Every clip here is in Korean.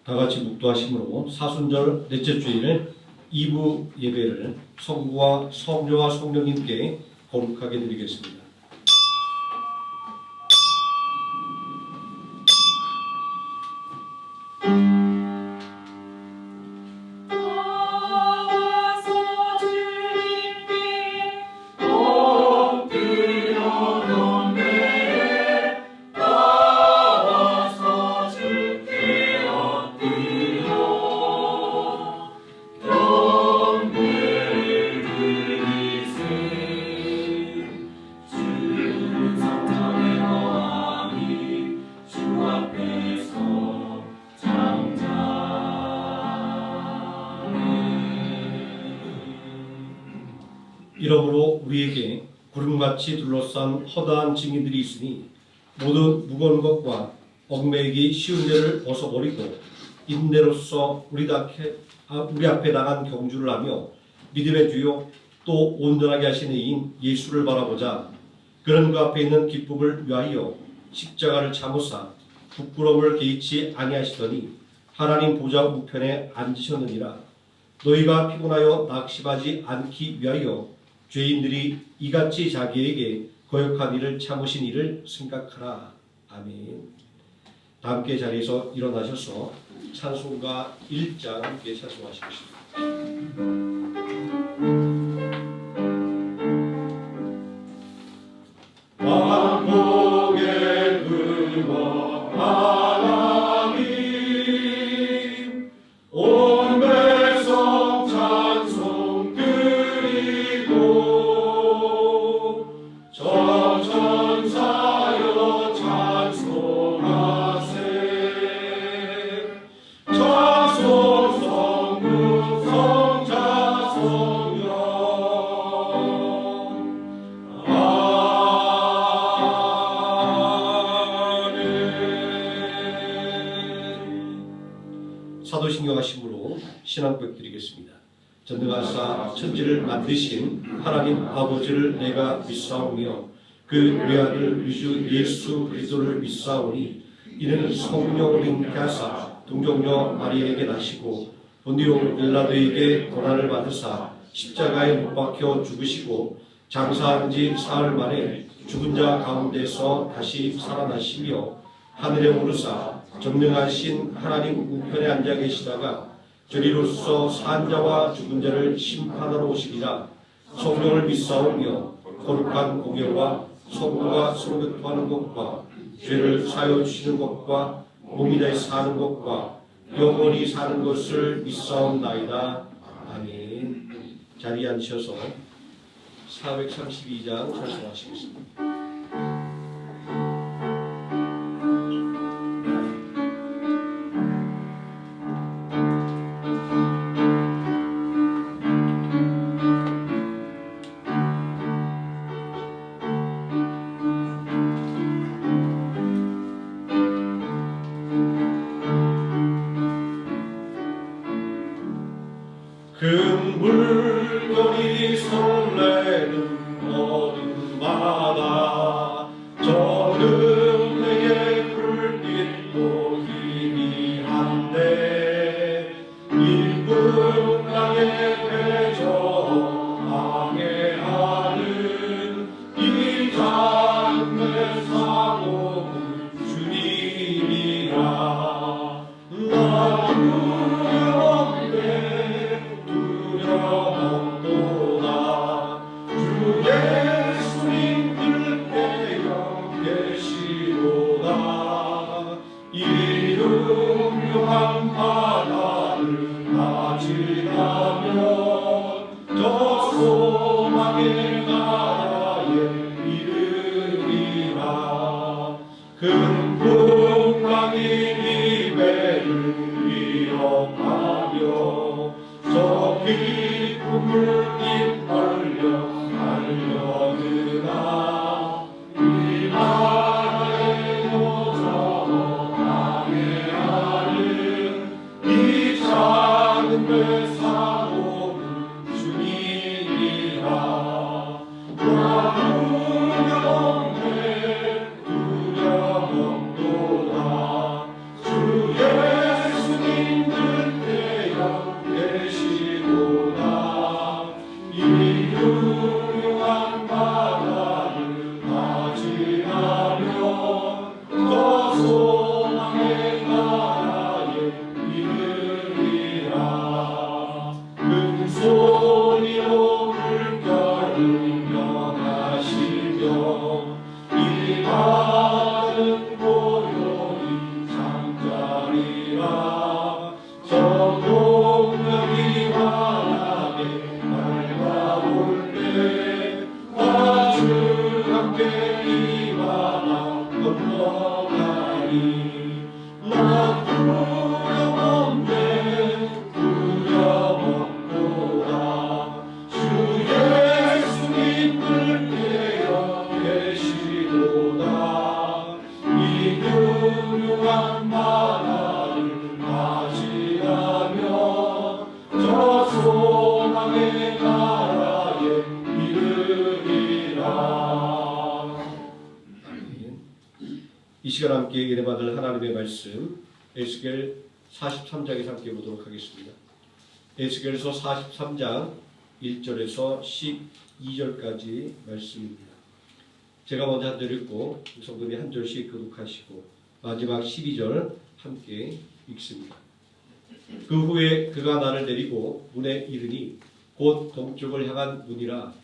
다같이 묵도하심으로 사순절 넷째 주일 2부 예배를 성부와 성녀와 성령님께 거룩하게 드리겠습니다. 이러므로 우리에게 구름같이 둘러싼 허다한 증인들이 있으니 모든 무거운 것과 얽매이기 쉬운 죄를 벗어버리고 인내로서 우리 앞에 나간 경주를 하며 믿음의 주요 또 온전하게 하시는 이인 예수를 바라보자. 그는 그 앞에 있는 기쁨을 위하여 십자가를 참으사 부끄러움을 개의치 아니하시더니 하나님 보좌 우편에 앉으셨느니라. 너희가 피곤하여 낙심하지 않기 위하여 죄인들이 이같이 자기에게 거역한 일을 참으신 일을 생각하라. 아멘. 다 함께 자리에서 일어나셔서 찬송가 1장 함께 찬송하시겠습니다. 왕복의 근원 하나님 온 백성 찬송 드리고 전천사여 찬송하세 찬송 성부 성자 성령 사도신경하심으로 신앙고백 드리겠습니다. 전능하사 천지를 만드신 하나님 아버지를 내가 믿사오며 그 외아들 위주 예수 그리스도를 믿사오니 이는 성령을 잉태 하사 동정녀 마리아에게 나시고 본디오 빌라도에게 고난을 받으사 십자가에 못 박혀 죽으시고 장사한 지 사흘 만에 죽은 자 가운데서 다시 살아나시며 하늘에 오르사 전능하신 하나님 우편에 앉아 계시다가 저리로서 산 자와 죽은 자를 심판하러 오시리라. 성령을 믿사오며 거룩한 공예와 성부가 서로 교통하는 것과 죄를 사하여 주시는 것과 몸이 다해 사는 것과 영원히 사는 것을 믿사옵나이다. 아멘. 자리에 앉으셔서 432장 찬송하시겠습니다. 큰 물결이 설레는 어두운 바다 저는 내게 불빛도 희미한데 일분량의 배저 항해하는 이 장래 사고는 주님이라 나 두려움도다 주 예수님 들빼어 계시도다 이름용한 바다를 맞이하면 저 소망의 나라에 이르리라 큰 풍랑이 이 배를 위협하며 저 기쁨을 입벌려 달려드나 이 나라의 여정을 항해하는 이 작은 배 사고는 주님이라 나 두려움에 두려움도다 주 예수님 이 나는 고요히 잠자리라 성동력이 환하게 밝아올 때 나주 함께 이 바다 건너가리 나 두려움에 두려웠도다 주 예수님을 깨어 계시도다 이 흉흉한 바다를 맞이하며 저 소망의 나라에 이르리라. 이 시간 함께 은혜 받을 하나님의 말씀 에스겔 43장에서 함께 보도록 하겠습니다. 에스겔서 43장 1절에서 12절까지 말씀입니다. 제가 먼저 한 절 읽고 성도님이 한 절씩 교독하시고 마지막 12절 함께 읽습니다. 그 후에 그가 나를 데리고 문에 이르니 곧 동쪽을 향한 문이라.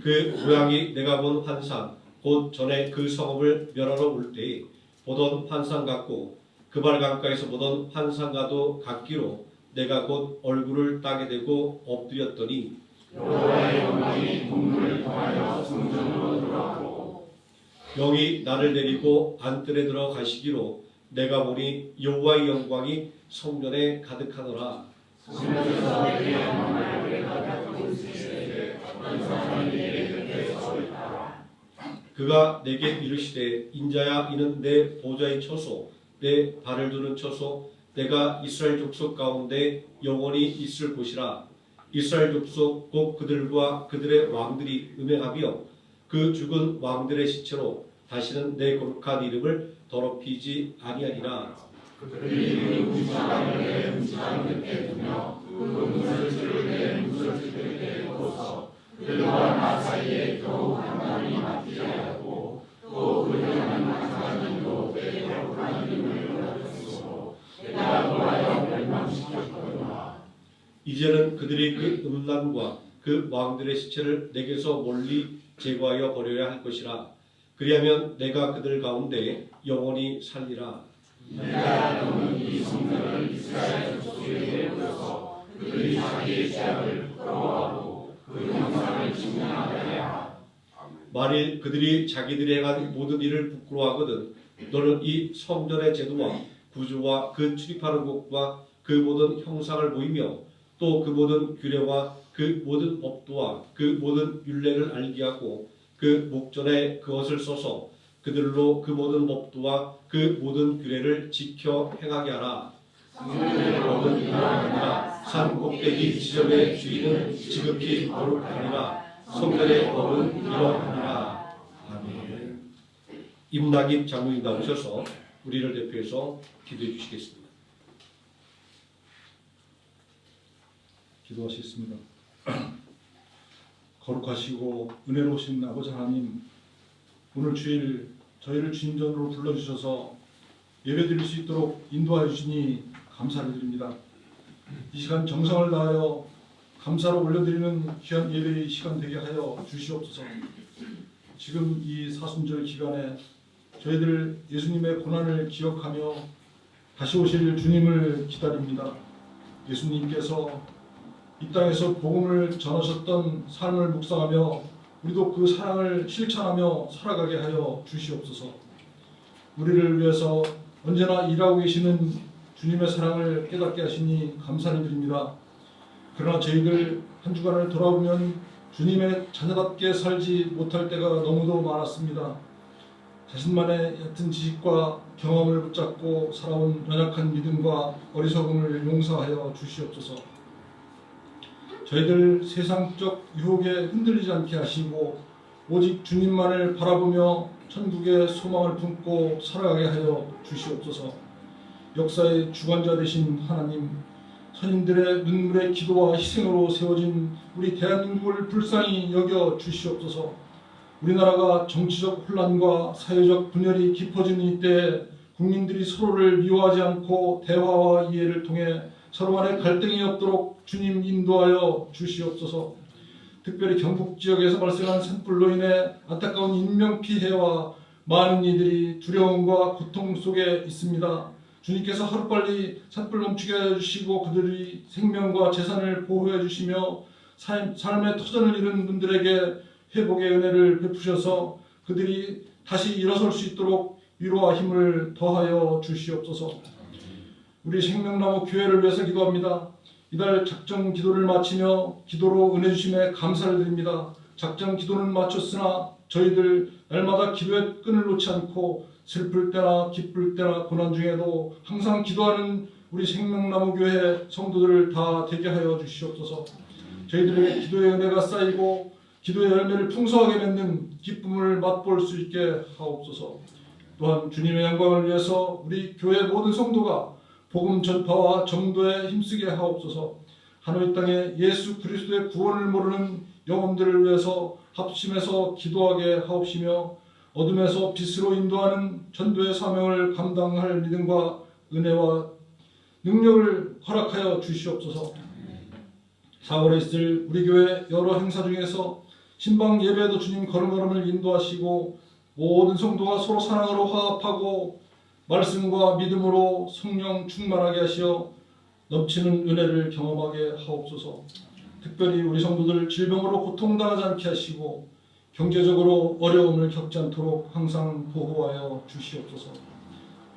그 고향이 내가 본 환상 곧 전에 그 성읍을 멸하러 올 때에 보던 환상 같고 그발 강가에서 보던 환상과도 같기로 내가 곧 얼굴을 땅에 대고 엎드렸더니 여호와의 영광이 동물을 통하여 성전으로 들어가고 영이 나를 데리고 안뜰에 들어가시기로 내가 보니 여호와의 영광이 성전에 가득하더라. 성전에서 그의 영광을 내가 닦고 있으시되 어떤 사람이 내 곁에 서 있다. 그가 내게 이르시되 인자야 이는 내 보좌의 처소 내 발을 두는 처소 내가 이스라엘 족속 가운데 영원히 있을 곳이라. 이스라엘 족속 곧 그들과 그들의 왕들이 음행하며 그 죽은 왕들의 시체로 다시는 내 거룩한 이름을 더럽히지 아니하리라. 그들이 그 무시당을 내 무시당 곁에 두며 그 문설주를 내 문설주 곁에 두어서 그들과 나 사이에 겨우 한 마음이 맞지 하였고 또 그들은 마찬가지로 내 거룩한 이름을 더럽히고 내가 너하여 멸망시켰거니와 이제는 그들이 그 음란과 그 왕들의 시체를 내게서 멀리 제거하여 버려야 할 것이라. 그리하면 내가 그들 가운데 영원히 살리라. 내가 너는 이 성전을 이스라엘 족속에게 보여서 그들이 자기의 죄악을 부끄러워하고 그 형상을 증명하여야. 만일 그들이 자기들이 행한 모든 일을 부끄러워하거든 너는 이 성전의 제도와 구조와 그 출입하는 곳과 그 모든 형상을 보이며 또 그 모든 규례와 그 모든 법도와 그 모든 율례를 알게 하고 그 목전에 그것을 써서 그들로 그 모든 법도와 그 모든 규례를 지켜 행하게 하라. 성전의 법은 이러하니라. 산 꼭대기 지점의 주인은 지극히 거룩하니라. 성전의 법은 이러하니라. 아멘. 임낙입 장로님 나오셔서 우리를 대표해서 기도해 주시겠습니다. 기도하시겠습니다. 거룩하시고 은혜로우신 아버지 하나님, 오늘 주일 저희를 주님 전으로 불러주셔서 예배드릴 수 있도록 인도하여 주시니 감사를 드립니다. 이 시간 정성을 다하여 감사로 올려드리는 귀한 예배의 시간 되게 하여 주시옵소서. 지금 이 사순절 기간에 저희들 예수님의 고난을 기억하며 다시 오실 주님을 기다립니다. 예수님께서 이 땅에서 복음을 전하셨던 삶을 묵상하며 우리도 그 사랑을 실천하며 살아가게 하여 주시옵소서. 우리를 위해서 언제나 일하고 계시는 주님의 사랑을 깨닫게 하시니 감사를 드립니다. 그러나 저희들 한 주간을 돌아보면 주님의 자녀답게 살지 못할 때가 너무도 많았습니다. 자신만의 얕은 지식과 경험을 붙잡고 살아온 연약한 믿음과 어리석음을 용서하여 주시옵소서. 저희들 세상적 유혹에 흔들리지 않게 하시고 오직 주님만을 바라보며 천국의 소망을 품고 살아가게 하여 주시옵소서. 역사의 주관자 되신 하나님, 선인들의 눈물의 기도와 희생으로 세워진 우리 대한민국을 불쌍히 여겨 주시옵소서. 우리나라가 정치적 혼란과 사회적 분열이 깊어지는 이때에 국민들이 서로를 미워하지 않고 대화와 이해를 통해 서로 간에 갈등이 없도록 주님 인도하여 주시옵소서. 특별히 경북 지역에서 발생한 산불로 인해 안타까운 인명피해와 많은 이들이 두려움과 고통 속에 있습니다. 주님께서 하루빨리 산불 멈추게 해주시고 그들이 생명과 재산을 보호해 주시며 삶의 터전을 잃은 분들에게 회복의 은혜를 베푸셔서 그들이 다시 일어설 수 있도록 위로와 힘을 더하여 주시옵소서. 우리 생명나무 교회를 위해서 기도합니다. 이달 작정 기도를 마치며 기도로 은혜 주심에 감사를 드립니다. 작정 기도는 마쳤으나 저희들 날마다 기도의 끈을 놓지 않고 슬플 때나 기쁠 때나 고난 중에도 항상 기도하는 우리 생명나무 교회 성도들을 다 되게 하여 주시옵소서. 저희들에게 기도의 은혜가 쌓이고 기도의 열매를 풍성하게 맺는 기쁨을 맛볼 수 있게 하옵소서. 또한 주님의 영광을 위해서 우리 교회 모든 성도가 복음 전파와 전도에 힘쓰게 하옵소서. 하늘 땅에 예수 그리스도의 구원을 모르는 영혼들을 위해서 합심해서 기도하게 하옵시며 어둠에서 빛으로 인도하는 전도의 사명을 감당할 믿음과 은혜와 능력을 허락하여 주시옵소서. 4월에 있을 우리 교회 여러 행사 중에서 신방 예배도 주님 걸음걸음을 인도하시고 모든 성도가 서로 사랑으로 화합하고 말씀과 믿음으로 성령 충만하게 하시어 넘치는 은혜를 경험하게 하옵소서. 특별히 우리 성도들 질병으로 고통당하지 않게 하시고 경제적으로 어려움을 겪지 않도록 항상 보호하여 주시옵소서.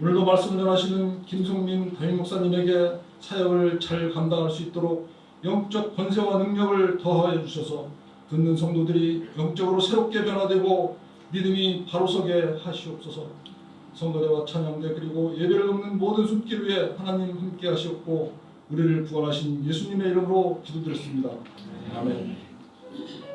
오늘도 말씀 전하시는 김성민 담임 목사님에게 사역을 잘 감당할 수 있도록 영적 권세와 능력을 더하여 주셔서 듣는 성도들이 영적으로 새롭게 변화되고 믿음이 바로서게 하시옵소서. 성도대와 찬양대 그리고 예배를 돕는 모든 손길 위에 하나님 함께 하시옵고 우리를 구원하신 예수님의 이름으로 기도드렸습니다. 아멘. 우리 기도 들으소서.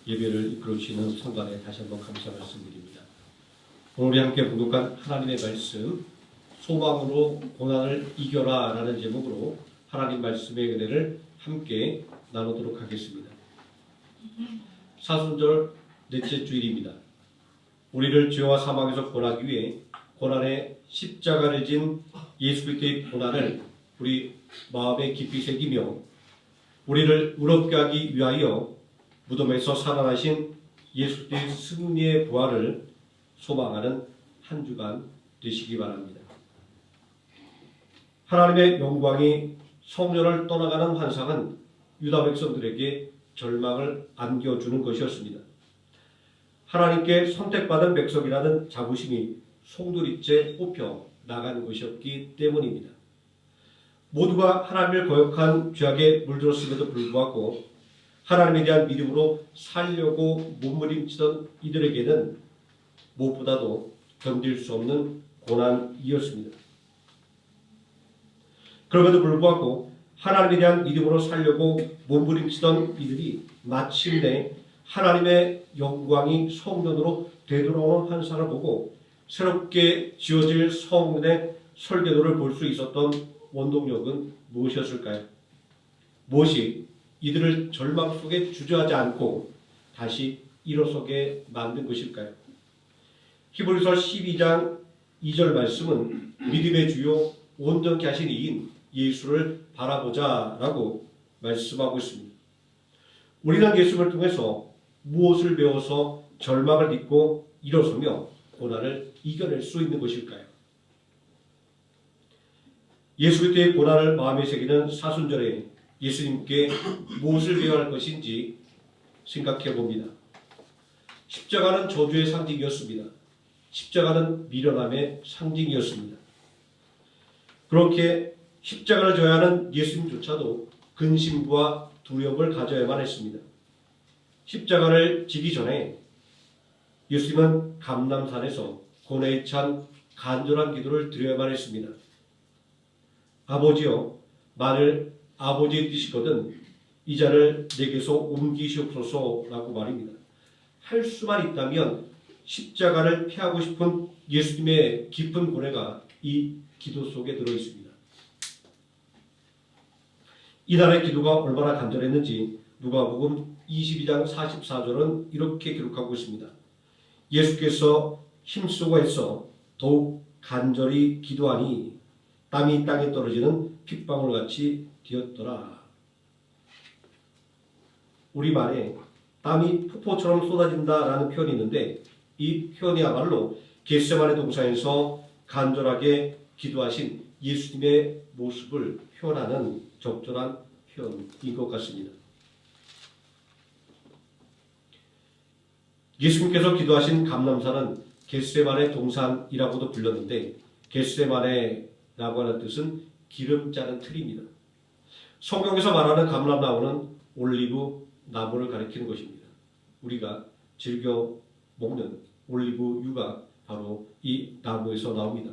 예배를 이끌어 주시는 성관에 다시 한번 감사 말씀드립니다. 오늘 우리 함께 봉독한 하나님의 말씀, 소망으로 고난을 이겨라 라는 제목으로 하나님 말씀의 은혜를 함께 나누도록 하겠습니다. 사순절 넷째 주일입니다. 우리를 죄와 사망에서 구원하기 위해 고난의 십자가를 진 예수 그리스도의 고난을 우리 마음에 깊이 새기며 우리를 의롭게 하기 위하여 무덤에서 살아나신 예수 그리스도의 승리의 부활을 소망하는 한 주간 되시기 바랍니다. 하나님의 영광이 성전을 떠나가는 환상은 유다 백성들에게 절망을 안겨주는 것이었습니다. 하나님께 선택받은 백성이라는 자부심이 송두리째 뽑혀 나간 것이었기 때문입니다. 모두가 하나님을 거역한 죄악에 물들었음에도 불구하고 하나님에 대한 믿음으로 살려고 몸부림치던 이들에게는 무엇보다도 견딜 수 없는 고난이었습니다. 그럼에도 불구하고 하나님에 대한 믿음으로 살려고 몸부림치던 이들이 마침내 하나님의 영광이 성전으로 되돌아오는 환상을 보고 새롭게 지어질 성문의 설계도를 볼 수 있었던 원동력은 무엇이었을까요? 무엇이 이들을 절망 속에 주저하지 않고 다시 일어서게 만든 것일까요? 히브리서 12장 2절 말씀은 믿음의 주요 온전케 하신 이인 예수를 바라보자라고 말씀하고 있습니다. 우리는 예수를 통해서 무엇을 배워서 절망을 딛고 일어서며 고난을 이겨낼 수 있는 것일까요? 예수 그리스도의 고난을 마음에 새기는 사순절에 예수님께 무엇을 배워야 할 것인지 생각해 봅니다. 십자가는 저주의 상징이었습니다. 십자가는 미련함의 상징이었습니다. 그렇게 십자가를 져야 하는 예수님조차도 근심과 두려움을 가져야만 했습니다. 십자가를 지기 전에 예수님은 감람산에서 고뇌에 찬 간절한 기도를 드려야만 했습니다. 아버지여, 만일 아버지의 뜻이거든 이 자를 내게서 옮기시옵소서라고 말입니다. 할 수만 있다면 십자가를 피하고 싶은 예수님의 깊은 고뇌가 이 기도 속에 들어 있습니다. 이날의 기도가 얼마나 간절했는지 누가복음 22장 44절은 이렇게 기록하고 있습니다. 예수께서 힘쓰고 애써 더욱 간절히 기도하니 땀이 땅에 떨어지는 핏방울같이 되었더라. 우리말에 땀이 폭포처럼 쏟아진다라는 표현이 있는데 이 표현이야말로 겟세마네 동산에서 간절하게 기도하신 예수님의 모습을 표현하는 적절한 표현인 것 같습니다. 예수님께서 기도하신 감람산은 겟세마네 동산이라고도 불렸는데 겟세마네라고 하는 뜻은 기름 자른 틀입니다. 성경에서 말하는 감람나무는 올리브 나무를 가리키는 것입니다. 우리가 즐겨 먹는 올리브유가 바로 이 나무에서 나옵니다.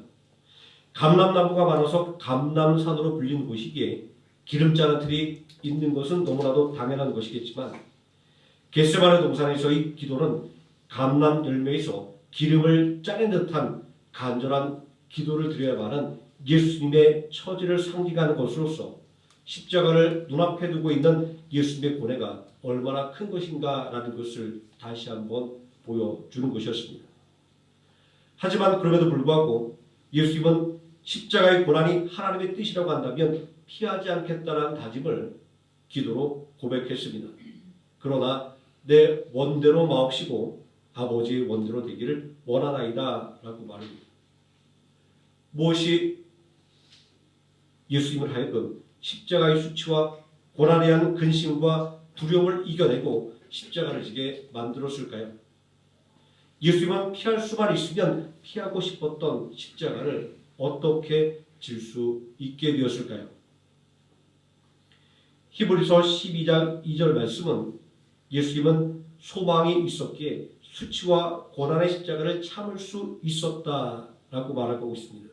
감람나무가 많아서 감람산으로 불리는 곳이기에 기름 자른 틀이 있는 것은 너무나도 당연한 것이겠지만 겟세마네 동산에서의 기도는 감람 열매에서 기름을 짜낸 듯한 간절한 기도를 드려야만 하는 예수님의 처지를 상징하는 것으로서 십자가를 눈앞에 두고 있는 예수님의 고뇌가 얼마나 큰 것인가라는 것을 다시 한번 보여주는 것이었습니다. 하지만 그럼에도 불구하고 예수님은 십자가의 고난이 하나님의 뜻이라고 한다면 피하지 않겠다는 다짐을 기도로 고백했습니다. 그러나 내 원대로 마옵시고 아버지의 원대로 되기를 원하나이다 라고 말합니다. 무엇이 예수님을 하여금 십자가의 수치와 고난에 대한 근심과 두려움을 이겨내고 십자가를 지게 만들었을까요? 예수님은 피할 수만 있으면 피하고 싶었던 십자가를 어떻게 질 수 있게 되었을까요? 히브리서 12장 2절 말씀은 예수님은 소망이 있었기에 수치와 고난의 십자가를 참을 수 있었다라고 말하고 있습니다.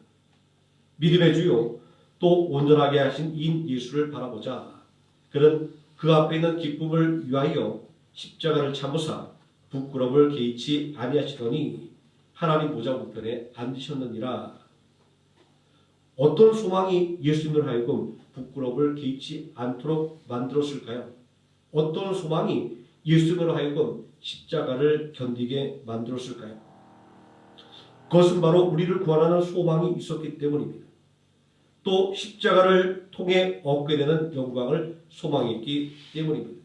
믿음의 주요 또 온전하게 하신 이 예수를 바라보자. 그는 그 앞에 있는 기쁨을 위하여 십자가를 참으사 부끄러움을 개의치 아니하시더니 하나님 보좌 우편에 앉으셨느니라. 어떤 소망이 예수님을 하여금 부끄러움을 개의치 않도록 만들었을까요? 어떤 소망이 예수님을 하여금 십자가를 견디게 만들었을까요? 그것은 바로 우리를 구원하는 소망이 있었기 때문입니다. 또 십자가를 통해 얻게 되는 영광을 소망했기 때문입니다.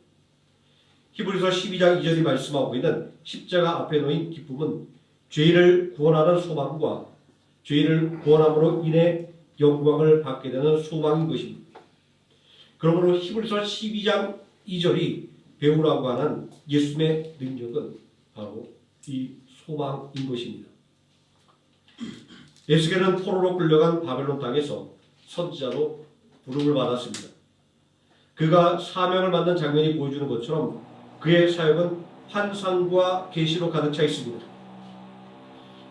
히브리서 12장 2절이 말씀하고 있는 십자가 앞에 놓인 기쁨은 죄를 구원하는 소망과 죄를 구원함으로 인해 영광을 받게 되는 소망인 것입니다. 그러므로 히브리서 12장 2절이 배우라고 하는 예수님의 능력은 바로 이 소망인 것입니다. 에스겔은 포로로 끌려간 바벨론 땅에서 선지자로 부름을 받았습니다. 그가 사명을 받는 장면이 보여주는 것처럼 그의 사역은 환상과 계시로 가득 차 있습니다.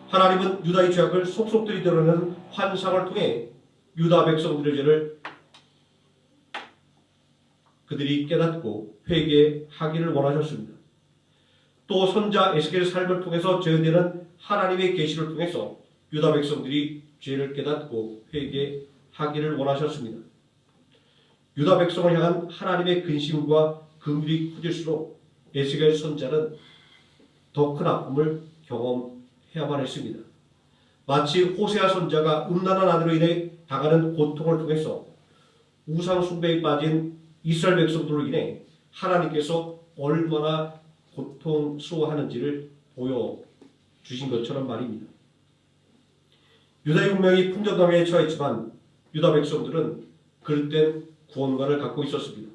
하나님은 유다의 죄악을 속속들이 드러내는 환상을 통해 유다 백성들의 죄를 그들이 깨닫고 회개하기를 원하셨습니다. 또 선자 에스겔의 삶을 통해서 제어되는 하나님의 계시를 통해서 유다 백성들이 죄를 깨닫고 회개하기를 원하셨습니다. 유다 백성을 향한 하나님의 근심과 긍휼이 커질수록 에스겔 선자는 더 큰 아픔을 경험해야만 했습니다. 마치 호세아 선자가 음란한 아내로 인해 당하는 고통을 통해서 우상 숭배에 빠진 이스라엘 백성들로 인해 하나님께서 얼마나 고통스러워하는지를 보여주신 것처럼 말입니다. 유다의 운명이 풍전당에 처했지만 유다 백성들은 그릇된 구원관을 갖고 있었습니다.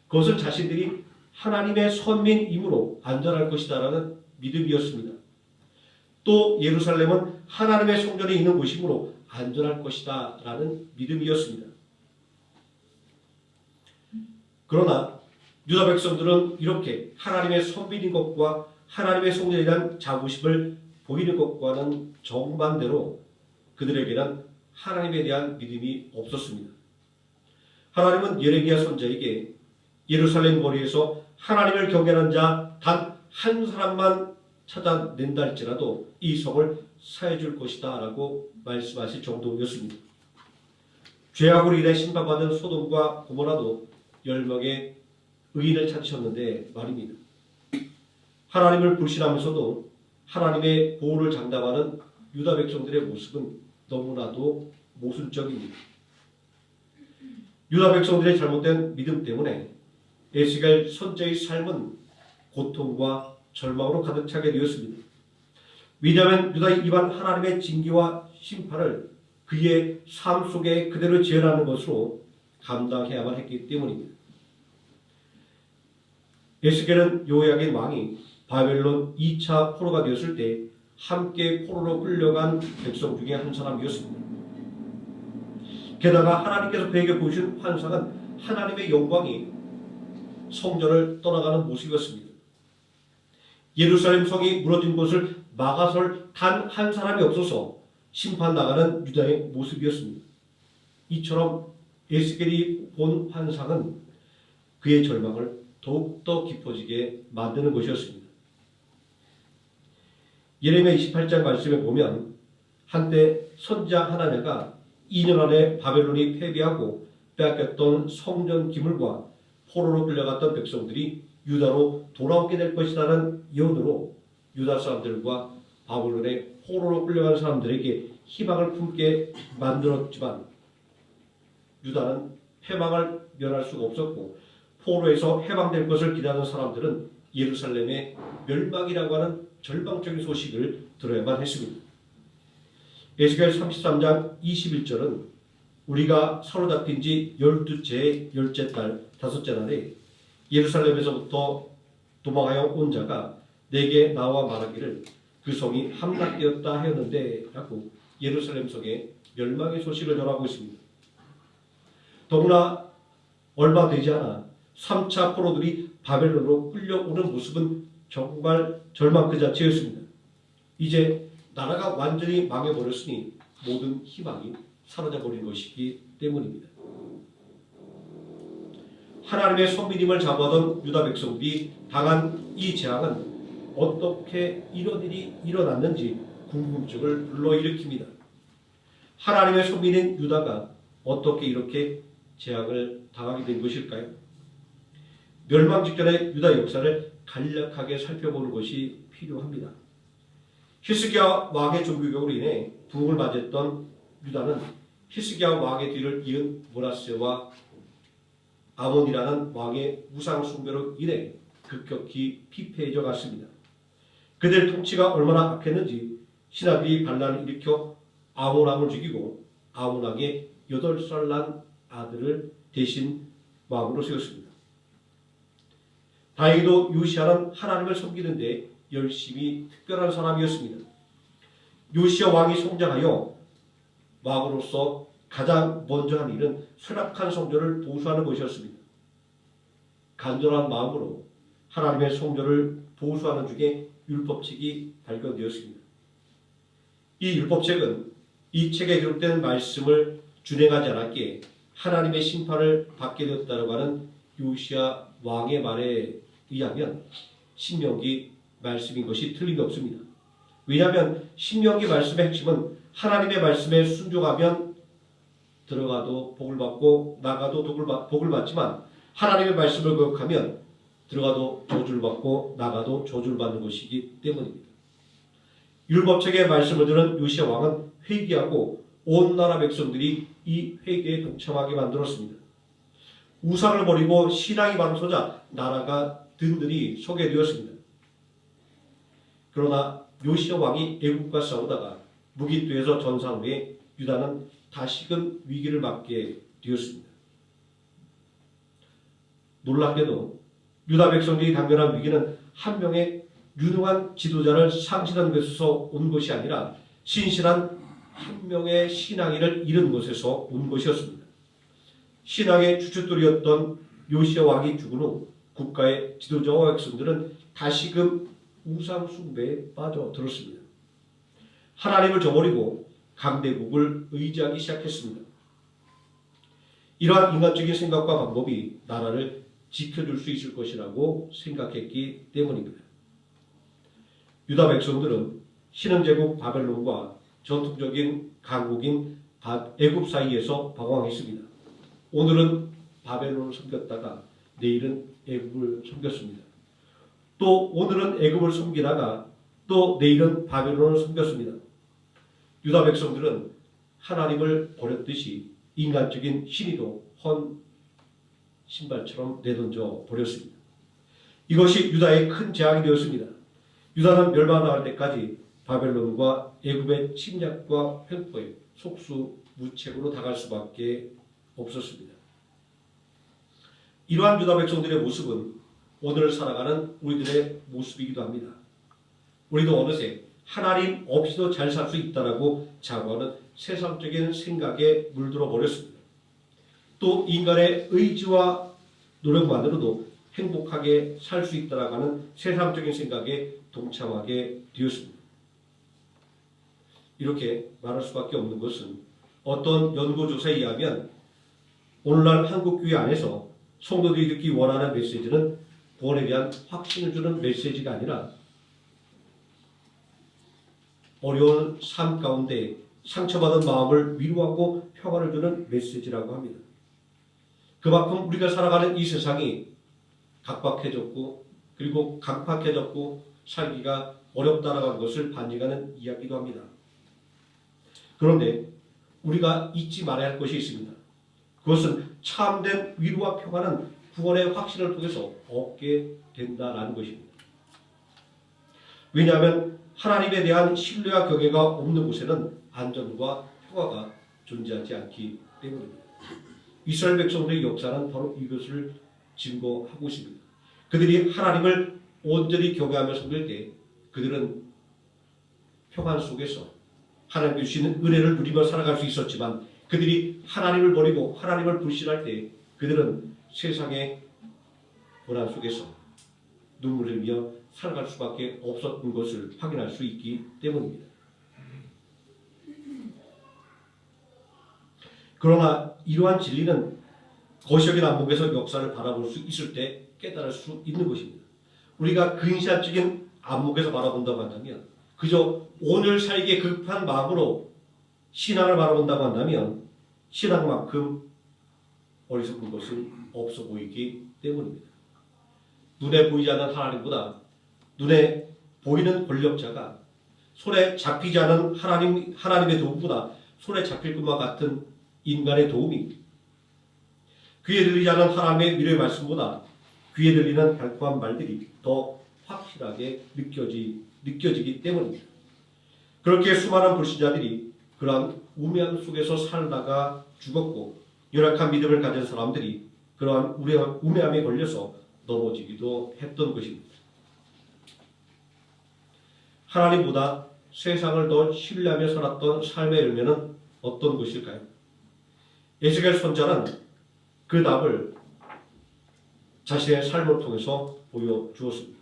그것은 자신들이 하나님의 선민이므로 안전할 것이다라는 믿음이었습니다. 또 예루살렘은 하나님의 성전이 있는 곳이므로 안전할 것이다라는 믿음이었습니다. 그러나 유다 백성들은 이렇게 하나님의 선민인 것과 하나님의 성전에 대한 자부심을 보이는 것과는 정반대로 그들에게는 하나님에 대한 믿음이 없었습니다. 하나님은 예레미야 선지자에게 예루살렘 거리에서 하나님을 경외하는 자 단 한 사람만 찾아낸다 할지라도 이 성을 사해줄 것이다 라고 말씀하실 정도였습니다. 죄악으로 인해 심판받은 소돔과 고모라도 10명의 의인을 찾으셨는데 말입니다. 하나님을 불신하면서도 하나님의 보호를 장담하는 유다 백성들의 모습은 너무나도 모순적입니다. 유다 백성들의 잘못된 믿음 때문에 에스겔 선지자의 삶은 고통과 절망으로 가득 차게 되었습니다. 왜냐하면 유다의 이반 하나님의 징계와 심판을 그의 삶 속에 그대로 재현하는 것으로 감당해야만 했기 때문입니다. 에스겔은 요야긴 왕이 바벨론 2차 포로가 되었을 때 함께 포로로 끌려간 백성 중에 한 사람이었습니다. 게다가 하나님께서 그에게 보여준 환상은 하나님의 영광이 성전을 떠나가는 모습이었습니다. 예루살렘 성이 무너진 것을 막아설 단 한 사람이 없어서 심판 나가는 유다의 모습이었습니다. 이처럼 에스겔이 본 환상은 그의 절망을 더욱더 깊어지게 만드는 것이었습니다. 예레미야 28장 말씀에 보면 한때 선지자 하나냐가 2년 안에 바벨론이 패배하고 빼앗겼던 성전 기물과 포로로 끌려갔던 백성들이 유다로 돌아오게 될 것이라는 예언으로 유다 사람들과 바벨론의 포로로 끌려간 사람들에게 희망을 품게 만들었지만 유다는 패망을 면할 수가 없었고 포로에서 해방될 것을 기다리는 사람들은 예루살렘의 멸망이라고 하는 절망적인 소식을 들어야만 했습니다. 에스겔 33장 21절은 우리가 사로잡힌 지 12채의 10째 달 5째 날에 예루살렘에서부터 도망하여 온 자가 내게 나와 말하기를 그 성이 함락되었다 하였는데 라고 예루살렘 성의 멸망의 소식을 전하고 있습니다. 더구나 얼마 되지 않아 3차 포로들이 바벨론으로 끌려오는 모습은 정말 절망 그 자체였습니다. 이제 나라가 완전히 망해버렸으니 모든 희망이 사라져버린 것이기 때문입니다. 하나님의 선민임을 자부하던 유다 백성들이 당한 이 재앙은 어떻게 이런 일이 일어났는지 궁금증을 불러일으킵니다. 하나님의 선민인 유다가 어떻게 이렇게 재앙을 당하게 된 것일까요? 멸망 직전의 유다 역사를 간략하게 살펴보는 것이 필요합니다. 히스기야 왕의 종교개혁으로 인해 부흥을 맞았던 유다는 히스기야 왕의 뒤를 이은 므낫세와 아몬이라는 왕의 우상 숭배로 인해 급격히 피폐해져 갔습니다. 그들의 통치가 얼마나 악했는지 신하들이 반란을 일으켜 아몬 왕을 죽이고 아몬 왕의 8살 난 아들을 대신 왕으로 세웠습니다. 다행히도 요시야는 하나님을 섬기는 데 열심히 특별한 사람이었습니다. 요시야 왕이 성장하여 왕으로서 가장 먼저 한 일은 쇠락한 성전을 보수하는 것이었습니다. 간절한 마음으로 하나님의 성전을 보수하는 중에 율법책이 발견되었습니다. 이 율법책은 이 책에 기록된 말씀을 준행하지 않았기에 하나님의 심판을 받게 되었다고 하는 요시야 왕의 말에 의하면 신명기 말씀인 것이 틀림이 없습니다. 왜냐하면 신명기 말씀의 핵심은 하나님의 말씀에 순종하면 들어가도 복을 받고 나가도 복을 받지만 하나님의 말씀을 거역하면 들어가도 저주를 받고 나가도 저주를 받는 것이기 때문입니다. 율법책의 말씀을 들은 요시야 왕은 회개하고 온 나라 백성들이 이 회개에 동참하게 만들었습니다. 우상을 버리고 신앙이 바로서자 나라가 든든히 서게 되었습니다. 그러나 요시야 왕이 애국과 싸우다가 무기투에서 전사한 후에 유다는 다시금 위기를 맞게 되었습니다. 놀랍게도 유다 백성들이 당면한 위기는 한 명의 유능한 지도자를 상실한 것에서 온 것이 아니라 신실한 한 명의 신앙인을 잃은 것에서 온 것이었습니다. 신앙의 주춧돌이었던 요시야 왕이 죽은 후 국가의 지도자와 백성들은 다시금 우상 숭배에 빠져들었습니다. 하나님을 저버리고 강대국을 의지하기 시작했습니다. 이러한 인간적인 생각과 방법이 나라를 지켜줄 수 있을 것이라고 생각했기 때문입니다. 유다 백성들은 신흥제국 바벨론과 전통적인 강국인 애굽 사이에서 방황했습니다. 오늘은 바벨론을 섬겼다가 내일은 애굽을 섬겼습니다. 또 오늘은 애굽을 섬기다가 또 내일은 바벨론을 섬겼습니다. 유다 백성들은 하나님을 버렸듯이 인간적인 신의도 헌 신발처럼 내던져 버렸습니다. 이것이 유다의 큰 재앙이 되었습니다. 유다는 멸망할 때까지 바벨론과 애굽의 침략과 횡포에 속수무책으로 당할 수밖에 없었습니다. 이러한 유다 백성들의 모습은 오늘 살아가는 우리들의 모습이기도 합니다. 우리도 어느새 하나님 없이도 잘 살 수 있다라고 자부하는 세상적인 생각에 물들어 버렸습니다. 또 인간의 의지와 노력만으로도 행복하게 살 수 있다라고 하는 세상적인 생각에 동참하게 되었습니다. 이렇게 말할 수밖에 없는 것은 어떤 연구조사에 의하면 오늘날 한국교회 안에서 성도들이 듣기 원하는 메시지는 구원에 대한 확신을 주는 메시지가 아니라 어려운 삶 가운데 상처받은 마음을 위로하고 평화를 주는 메시지라고 합니다. 그만큼 우리가 살아가는 이 세상이 각박해졌고 그리고 강팍해졌고 살기가 어렵다라는 것을 반증하는 이야기도 합니다. 그런데 우리가 잊지 말아야 할 것이 있습니다. 그것은 참된 위로와 평화는 구원의 확신을 통해서 얻게 된다라는 것입니다. 왜냐하면 하나님에 대한 신뢰와 경외가 없는 곳에는 안전과 평화가 존재하지 않기 때문입니다. 이스라엘 백성들의 역사는 바로 이것을 증거하고 있습니다. 그들이 하나님을 온전히 경외하며 섬길 때 그들은 평안 속에서 하나님 주시는 은혜를 누리며 살아갈 수 있었지만 그들이 하나님을 버리고 하나님을 불신할 때 그들은 세상의 고난 속에서 눈물을 흘리며 살아갈 수밖에 없었던 것을 확인할 수 있기 때문입니다. 그러나 이러한 진리는 거시적인 안목에서 역사를 바라볼 수 있을 때 깨달을 수 있는 것입니다. 우리가 근시안적인 안목에서 바라본다고 한다면, 그저 오늘 살기에 급한 마음으로 신앙을 바라본다고 한다면 신앙만큼 어리석은 것은 없어 보이기 때문입니다. 눈에 보이지 않는 하나님보다 눈에 보이는 권력자가 손에 잡히지 않은 하나님의 도움보다 손에 잡힐 것과 같은 인간의 도움이 귀에 들리지 않은 하나님의 위로의 말씀보다 귀에 들리는 달콤한 말들이 더 확실하게 느껴지기 때문입니다. 그렇게 수많은 불신자들이 그러한 우매함 속에서 살다가 죽었고, 열악한 믿음을 가진 사람들이 그러한 우매함에 걸려서 넘어지기도 했던 것입니다. 하나님보다 세상을 더 신뢰하며 살았던 삶의 열매는 어떤 것일까요? 에스겔 선자는 그 답을 자신의 삶을 통해서 보여주었습니다.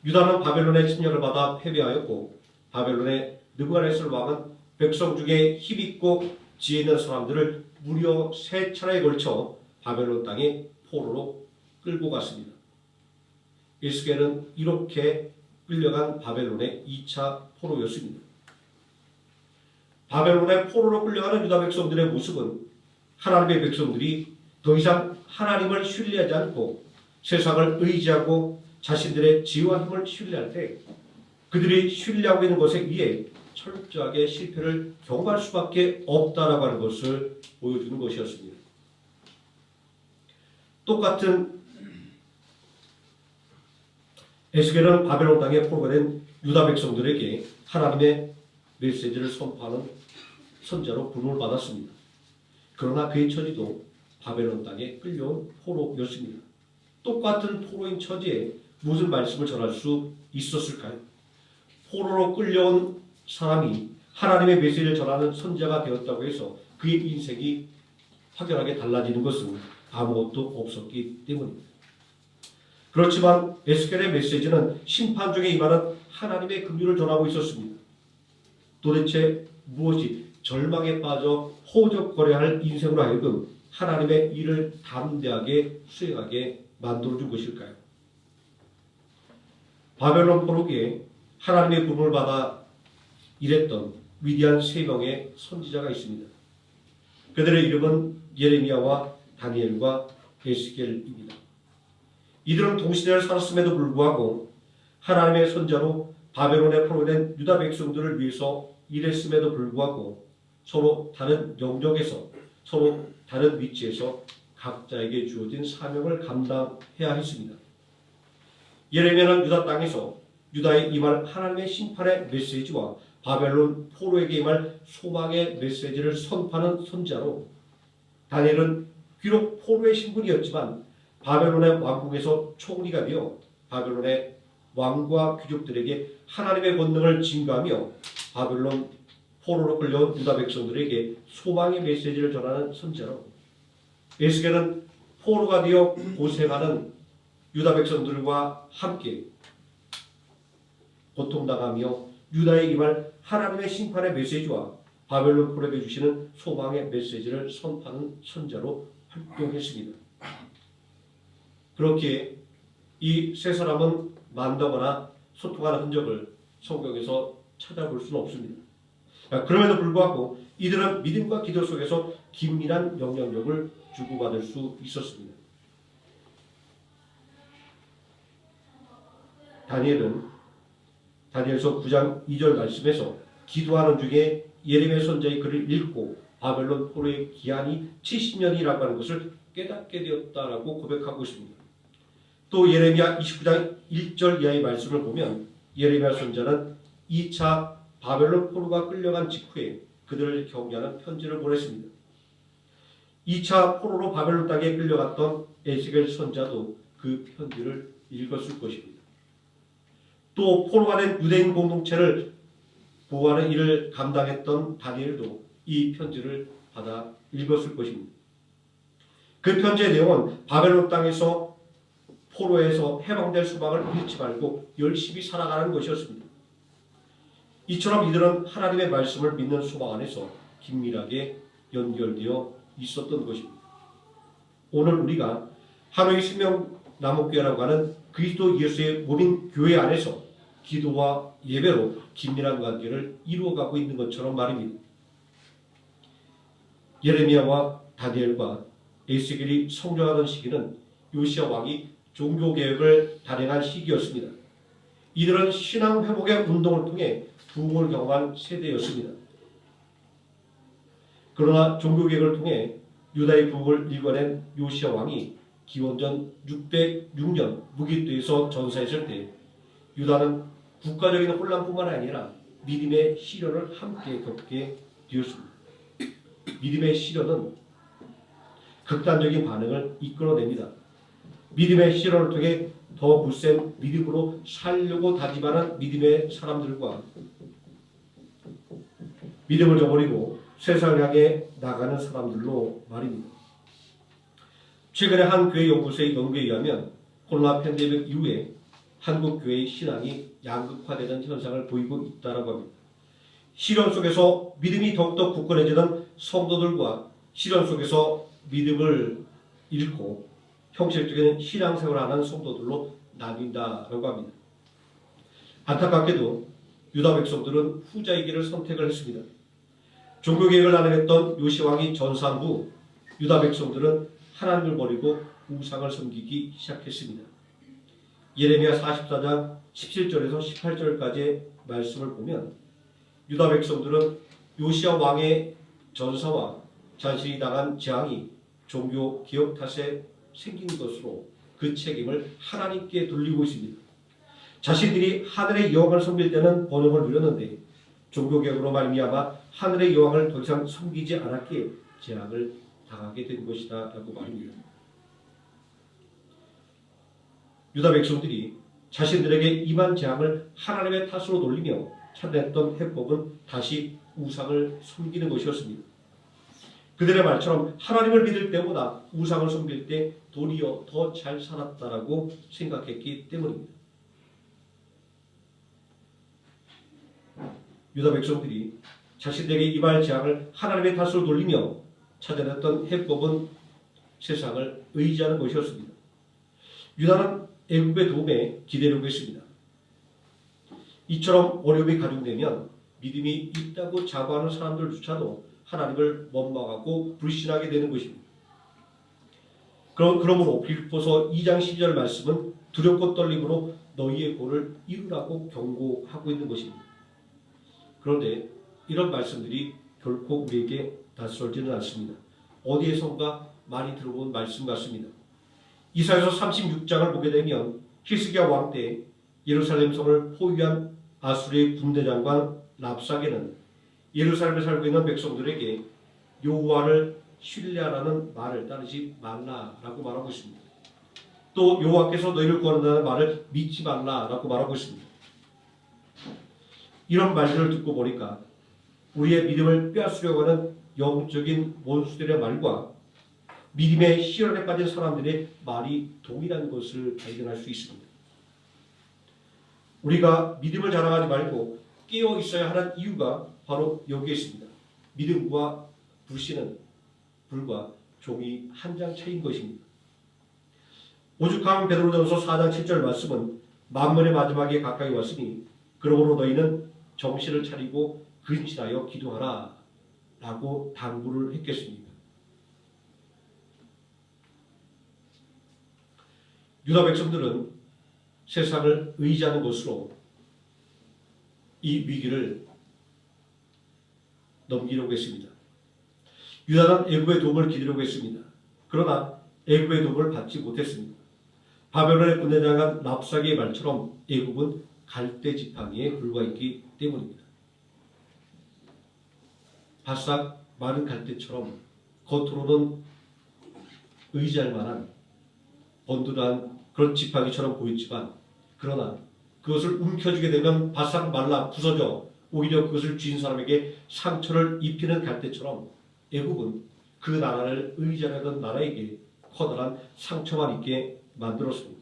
유다는 바벨론의 침략을 받아 패배하였고, 바벨론의 느부갓네살 왕은 백성 중에 힘있고 지혜 있는 사람들을 무려 3차례에 걸쳐 바벨론 땅에 포로로 끌고 갔습니다. 에스겔은 이렇게 끌려간 바벨론의 2차 포로였습니다. 바벨론의 포로로 끌려가는 유다 백성들의 모습은 하나님의 백성들이 더 이상 하나님을 신뢰하지 않고 세상을 의지하고 자신들의 지혜와 힘을 신뢰할 때 그들이 신뢰하고 있는 것에 의해 철저하게 실패를 경험할 수밖에 없다라고 하는 것을 보여주는 것이었습니다. 똑같은 에스겔은 바벨론 땅에 포로가 된 유다 백성들에게 하나님의 메시지를 선포하는 선자로 부름을 받았습니다. 그러나 그의 처지도 바벨론 땅에 끌려온 포로였습니다. 똑같은 포로인 처지에 무슨 말씀을 전할 수 있었을까요? 포로로 끌려온 사람이 하나님의 메시지를 전하는 선자가 되었다고 해서 그의 인생이 확연하게 달라지는 것은 아무것도 없었기 때문입니다. 그렇지만 에스겔의 메시지는 심판 중에 임하는 하나님의 긍휼을 전하고 있었습니다. 도대체 무엇이 절망에 빠져 허우적거려할 인생으로 하여금 하나님의 일을 담대하게 수행하게 만들어준 것일까요? 바벨론 포로기에 하나님의 부름을 받아 일했던 위대한 3명의 선지자가 있습니다. 그들의 이름은 예레미야와 다니엘과 에스겔입니다. 이들은 동시대를 살았음에도 불구하고 하나님의 선자로 바벨론에 포로된 유다 백성들을 위해서 일했음에도 불구하고 서로 다른 영역에서 서로 다른 위치에서 각자에게 주어진 사명을 감당해야 했습니다. 예레미야는 유다 땅에서 유다에 임할 하나님의 심판의 메시지와 바벨론 포로에게 임할 소망의 메시지를 선포하는 선지자로, 다니엘은 비록 포로의 신분이었지만 바벨론의 왕궁에서 총리가 되어 바벨론의 왕과 귀족들에게 하나님의 권능을 증거하며 바벨론 포로로 끌려온 유다 백성들에게 소망의 메시지를 전하는 선지자로, 에스겔은 포로가 되어 고생하는 유다 백성들과 함께 고통당하며 유다에 임할 하나님의 심판의 메시지와 바벨론 포로에게 주시는 소망의 메시지를 선포하는 선자로 활동했습니다. 그렇게 이 세 사람은 만나거나 소통하는 흔적을 성경에서 찾아볼 수는 없습니다. 그럼에도 불구하고 이들은 믿음과 기도 속에서 긴밀한 영향력을 주고받을 수 있었습니다. 다니엘서 9장 2절 말씀에서 기도하는 중에 예레미야 선지자의 글을 읽고 바벨론 포로의 기한이 70년이라고 하는 것을 깨닫게 되었다라고 고백하고 있습니다. 또 예레미야 29장 1절 이하의 말씀을 보면 예레미야 선지자는 2차 바벨론 포로가 끌려간 직후에 그들을 격려하는 편지를 보냈습니다. 2차 포로로 바벨론 땅에 끌려갔던 에스겔 선지자도 그 편지를 읽었을 것입니다. 또 포로가 된 유대인 공동체를 보호하는 일을 감당했던 다니엘도 이 편지를 받아 읽었을 것입니다. 그 편지의 내용은 바벨론 땅에서 포로에서 해방될 소망을 잃지 말고 열심히 살아가는 것이었습니다. 이처럼 이들은 하나님의 말씀을 믿는 소망 안에서 긴밀하게 연결되어 있었던 것입니다. 오늘 우리가 하노이 생명나무교회라고 하는 그리스도 예수의 몸인 교회 안에서 기도와 예배로 긴밀한 관계를 이루어가고 있는 것처럼 말입니다. 예레미야와 다니엘과 에스겔이 성장하던 시기는 요시야 왕이 종교개혁을 단행한 시기였습니다. 이들은 신앙 회복의 운동을 통해 부흥을 경험한 세대였습니다. 그러나 종교개혁을 통해 유다의 부흥을 일궈낸 요시야 왕이 기원전 606년 무기토에서 전사했을 때 유다는 국가적인 혼란뿐만 아니라 믿음의 시련을 함께 겪게 되었습니다. 믿음의 시련은 극단적인 반응을 이끌어냅니다. 믿음의 시련을 통해 더 굳센 믿음으로 살려고 다짐하는 믿음의 사람들과 믿음을 저버리고 세상을 향해 나가는 사람들로 말입니다. 최근에 한 교회 연구소의 연구에 의하면 코로나 팬데믹 이후에 한국 교회의 신앙이 양극화되는 현상을 보이고 있다고 합니다. 시련 속에서 믿음이 더욱더 굳건해지는 성도들과 시련 속에서 믿음을 잃고 형식적인 신앙생활을 하는 성도들로 나뉜다고 합니다. 안타깝게도 유다 백성들은 후자의 길을 선택을 했습니다. 종교개혁을 단행했던 요시야 왕이 전사한 후 유다 백성들은 하나님을 버리고 우상을 섬기기 시작했습니다. 예레미야 44장 17절에서 18절까지의 말씀을 보면 유다 백성들은 요시야 왕의 전사와 자신이 당한 재앙이 종교개혁 탓에 생긴 것으로 그 책임을 하나님께 돌리고 있습니다. 자신들이 하늘의 여왕을 섬길 때는 번영을 누렸는데 종교개혁으로 말미암아 하늘의 여왕을 더 이상 섬기지 않았기에 재앙을 당하게 된 것이다 라고 말합니다. 유다 백성들이 자신들에게 임한 재앙을 하나님의 탓으로 돌리며 찾아냈던 해법은 다시 우상을 섬기는 것이었습니다. 그들의 말처럼 하나님을 믿을 때보다 우상을 섬길 때 도리어 더 잘 살았다라고 생각했기 때문입니다. 유다 백성들이 자신들에게 임할 재앙을 하나님의 탓으로 돌리며 찾아냈던 해법은 세상을 의지하는 것이었습니다. 유다는 애굽의 도움에 기대려고 했습니다. 이처럼 어려움이 가중되면 믿음이 있다고 자부하는 사람들조차도 하나님을 원망하고 불신하게 되는 것입니다. 그러므로 빌립보서 2장 12절 말씀은 두렵고 떨림으로 너희의 고를 이루라고 경고하고 있는 것입니다. 그런데 이런 말씀들이 결코 우리에게 낯설지는 않습니다. 어디에선가 많이 들어본 말씀 같습니다. 이사야서 36장을 보게 되면 히스기야 왕 때 예루살렘 성을 포위한 아수르의 군대장관 랍사게는 예루살렘에 살고 있는 백성들에게 여호와를 신뢰하라는 말을 따르지 말라라고 말하고 있습니다. 또 여호와께서 너희를 구한다는 말을 믿지 말라라고 말하고 있습니다. 이런 말들을 듣고 보니까 우리의 믿음을 빼앗으려고 하는 영적인 원수들의 말과 믿음의 시련에 빠진 사람들의 말이 동일한 것을 발견할 수 있습니다. 우리가 믿음을 자랑하지 말고 깨어 있어야 하는 이유가 바로 여기에 있습니다. 믿음과 불신은 불과 종이 한 장 차이인 것입니다. 오죽하면 베드로전서 4장 7절 말씀은 만물의 마지막에 가까이 왔으니 그러므로 너희는 정신을 차리고 근신하여 기도하라 라고 당부를 했겠습니다. 유다 백성들은 세상을 의지하는 것으로 이 위기를 넘기려고 했습니다. 유다는 애굽의 도움을 기다리려고 했습니다. 그러나 애굽의 도움을 받지 못했습니다. 바벨론의 군대장관 랍사게의 말처럼 애굽은 갈대 지팡이에 불과했기 때문입니다. 바싹 마른 갈대처럼 겉으로는 의지할 만한 번듯한 그런 지팡이처럼 보였지만 그러나 그것을 움켜쥐게 되면 바싹 말라 부서져 오히려 그것을 쥔 사람에게 상처를 입히는 갈대처럼 애굽은 그 나라를 의지하던 나라에게 커다란 상처만 있게 만들었습니다.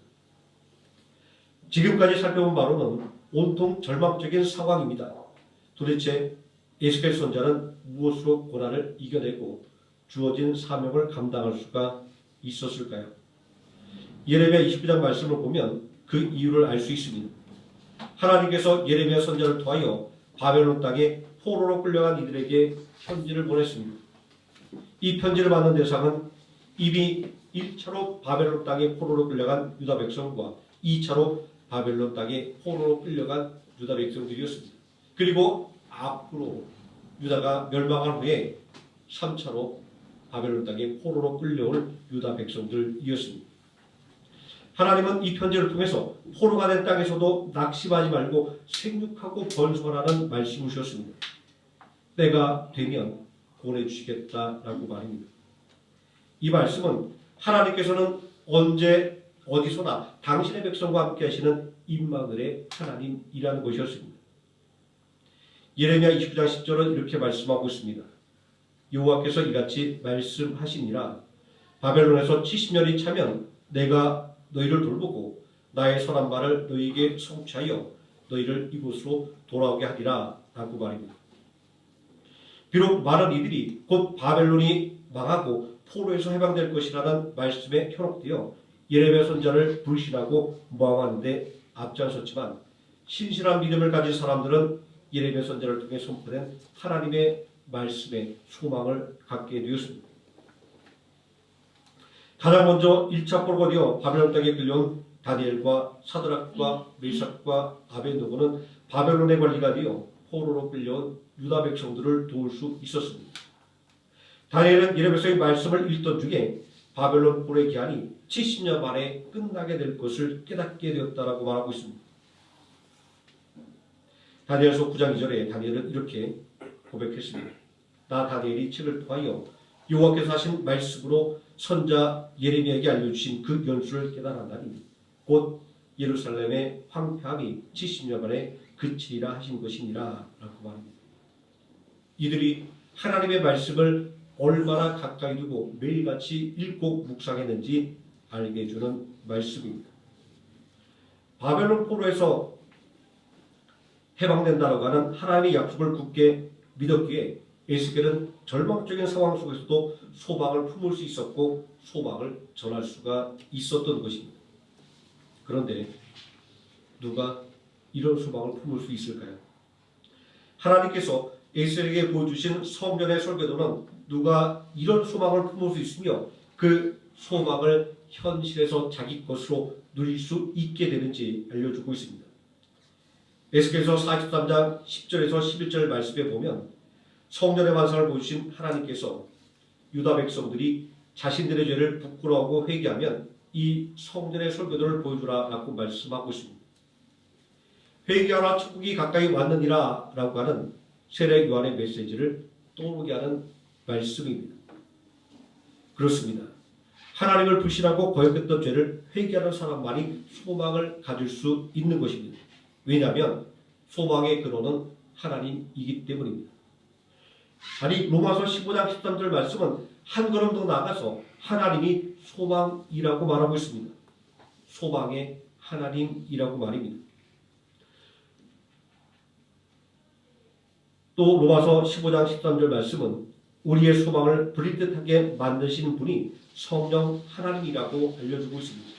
지금까지 살펴본 바로는 온통 절망적인 상황입니다. 도대체 에스겔 선지자는 무엇으로 고난을 이겨내고 주어진 사명을 감당할 수가 있었을까요? 예레미야 29장 말씀을 보면 그 이유를 알 수 있습니다. 하나님께서 예레미야 선지자를 통하여 바벨론 땅에 포로로 끌려간 이들에게 편지를 보냈습니다. 이 편지를 받는 대상은 이미 1차로 바벨론 땅에 포로로 끌려간 유다 백성과 2차로 바벨론 땅에 포로로 끌려간 유다 백성들이었습니다. 그리고 앞으로 유다가 멸망한 후에 3차로 바벨론 땅에 포로로 끌려올 유다 백성들이었습니다. 하나님은 이 편지를 통해서 포로가 된 땅에서도 낙심하지 말고 생육하고 번성하라는 말씀을 주셨습니다. 때가 되면 보내주시겠다라고 말입니다. 이 말씀은 하나님께서는 언제 어디서나 당신의 백성과 함께 하시는 임마누엘의 하나님이라는 것이었습니다. 예레미야 29장 10절은 이렇게 말씀하고 있습니다. 여호와께서 이같이 말씀하시니라. 바벨론에서 70년이 차면 내가 너희를 돌보고 나의 선한 말을 너희에게 성취하여 너희를 이곳으로 돌아오게 하리라 라고 말입니다. 비록 많은 이들이 곧 바벨론이 망하고 포로에서 해방될 것이라는 말씀에 현혹되어 예레미야 선지자를 불신하고 모함하는 데 앞장섰지만 신실한 믿음을 가진 사람들은 예레미야 선지자를 통해 선포된 하나님의 말씀에 소망을 갖게 되었습니다. 가장 먼저 1차 포로가 되어 바벨론 땅에 끌려온 다니엘과 사드락과 메삭과 아벤노고는 바벨론의 관리가 되어 포로로 끌려온 유다 백성들을 도울 수 있었습니다. 다니엘은 예레미야의 말씀을 읽던 중에 바벨론 포로의 기한이 70년 만에 끝나게 될 것을 깨닫게 되었다라고 말하고 있습니다. 다니엘서 9장 2절에 다니엘은 이렇게 고백했습니다. 나 다니엘이 책을 통하여 여호와께서 하신 말씀으로 선자 예레미야에게 알려주신 그 연수를 깨달았나니 곧 예루살렘의 황폐함이 70년 만에 그치리라 하신 것이니라 라고 말합니다. 이들이 하나님의 말씀을 얼마나 가까이 두고 매일같이 읽고 묵상했는지 알게 해주는 말씀입니다. 바벨론 포로에서 해방된다라고 하는 하나님의 약속을 굳게 믿었기에 에스겔은 절망적인 상황 속에서도 소망을 품을 수 있었고 소망을 전할 수가 있었던 것입니다. 그런데 누가 이런 소망을 품을 수 있을까요? 하나님께서 에스겔에게 보여주신 성전의 설계도는 누가 이런 소망을 품을 수 있으며 그 소망을 현실에서 자기 것으로 누릴 수 있게 되는지 알려주고 있습니다. 에스겔서 43장 10절에서 11절 말씀에 보면 성전의 완성을 보여주신 하나님께서 유다 백성들이 자신들의 죄를 부끄러워하고 회개하면 이 성전의 설계도를 보여주라 라고 말씀하고 있습니다. 회개하라 천국이 가까이 왔느니라 라고 하는 세례 요한의 메시지를 떠오르게 하는 말씀입니다. 그렇습니다. 하나님을 불신하고 거역했던 죄를 회개하는 사람만이 소망을 가질 수 있는 것입니다. 왜냐하면 소망의 근원은 하나님이기 때문입니다. 아니 로마서 15장 13절 말씀은 한 걸음 더 나아가서 하나님이 소망이라고 말하고 있습니다. 소망의 하나님이라고 말입니다. 또 로마서 15장 13절 말씀은 우리의 소망을 브릿듯하게 만드시는 분이 성령 하나님이라고 알려주고 있습니다.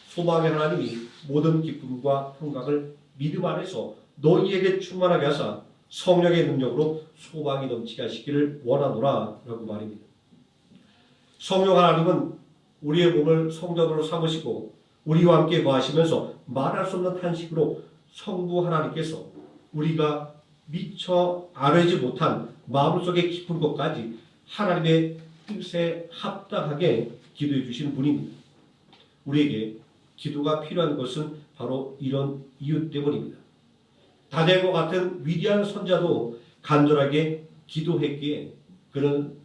소망의 하나님이 모든 기쁨과 평강을 믿음 안에서 너희에게 충만하게 하사 성령의 능력으로 소망이 넘치게 하시기를 원하노라 라고 말입니다. 성령 하나님은 우리의 몸을 성전으로 삼으시고 우리와 함께 거하시면서 말할 수 없는 탄식으로 성부 하나님께서 우리가 미처 알아내지 못한 마음속의 깊은 것까지 하나님의 뜻에 합당하게 기도해 주신 분입니다. 우리에게 기도가 필요한 것은 바로 이런 이유 때문입니다. 다니엘과 같은 위대한 선자도 간절하게 기도했기에 그런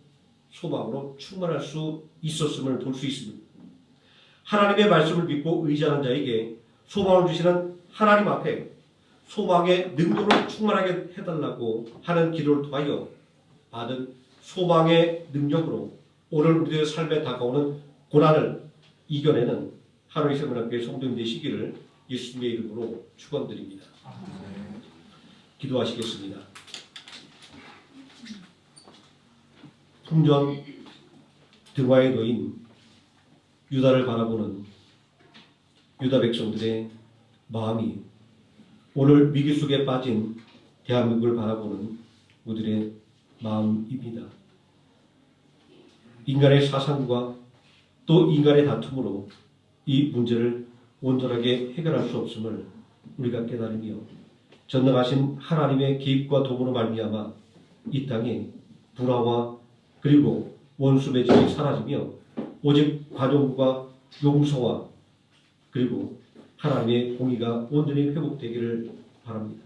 소망으로 충만할 수 있었음을 볼 수 있습니다. 하나님의 말씀을 믿고 의지하는 자에게 소망을 주시는 하나님 앞에 소망의 능력으로 충만하게 해달라고 하는 기도를 통하여 받은 소망의 능력으로 오늘 우리의 삶에 다가오는 고난을 이겨내는 하루의 생명학교의 성도님 되시기를 예수님의 이름으로 축원드립니다. 기도하시겠습니다. 풍전 등화에 놓인 유다를 바라보는 유다 백성들의 마음이 오늘 위기 속에 빠진 대한민국을 바라보는 우리들의 마음입니다. 인간의 사상과 또 인간의 다툼으로 이 문제를 온전하게 해결할 수 없음을 우리가 깨달으며 전능하신 하나님의 개입과 도움으로 말미암아 이 땅에 불화와 그리고 원수 매질이 사라지며 오직 관용과 용서와 그리고 하나님의 공의가 온전히 회복되기를 바랍니다.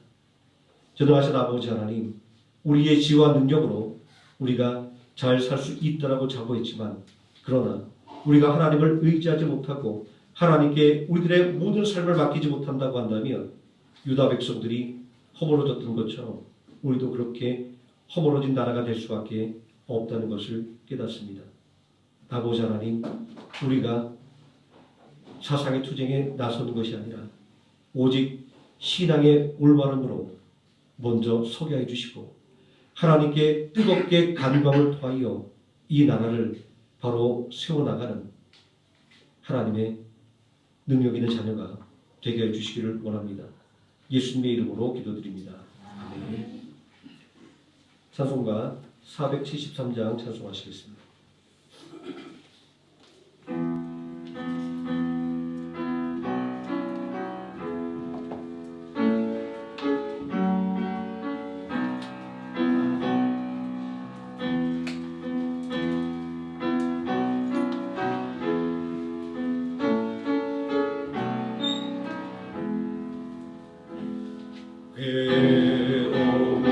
전능하신 아버지 하나님, 우리의 지혜와 능력으로 우리가 잘 살 수 있다라고 자부했지만 그러나 우리가 하나님을 의지하지 못하고 하나님께 우리들의 모든 삶을 맡기지 못한다고 한다면 유다 백성들이 허물어졌던 것처럼 우리도 그렇게 허물어진 나라가 될 수밖에 없다는 것을 깨닫습니다. 아버지 하나님, 우리가 사상의 투쟁에 나서는 것이 아니라 오직 신앙의 올바름으로 먼저 서게 해주시고 하나님께 뜨겁게 간광을 토하여 이 나라를 바로 세워나가는 하나님의 능력 있는 자녀가 되게 해주시기를 원합니다. 예수님의 이름으로 기도드립니다. 아멘. 찬송가 473장 찬송하시겠습니다.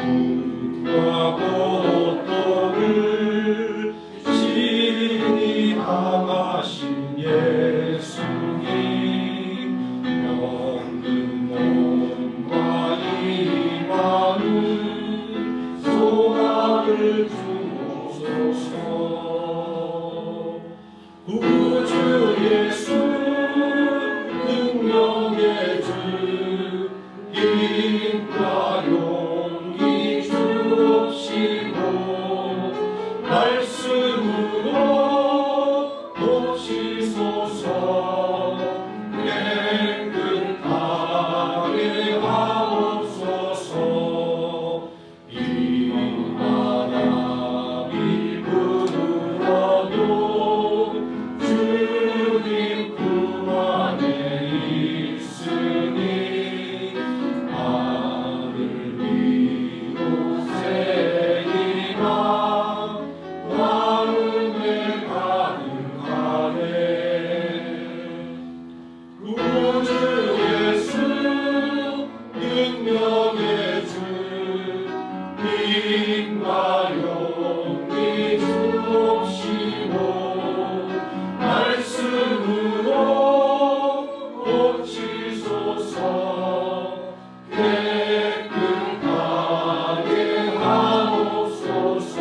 괴로움과 고통을 친히 당하신 예수님, 병든 몸과 이 마음 소망을 주옵소서. 구주 예수 능력의 주 힘과 용기 주옵시고 말씀으로 고치소서. 깨끗하게 하옵소서. 이 바람이 불어도 주님 품 안에 있으니 하늘 위로 새기나 마음에 가득하네. 구주 예수 능력의 주 힘과 용기 주옵시고 말씀으로 고치소서. 깨끗하게 하옵소서.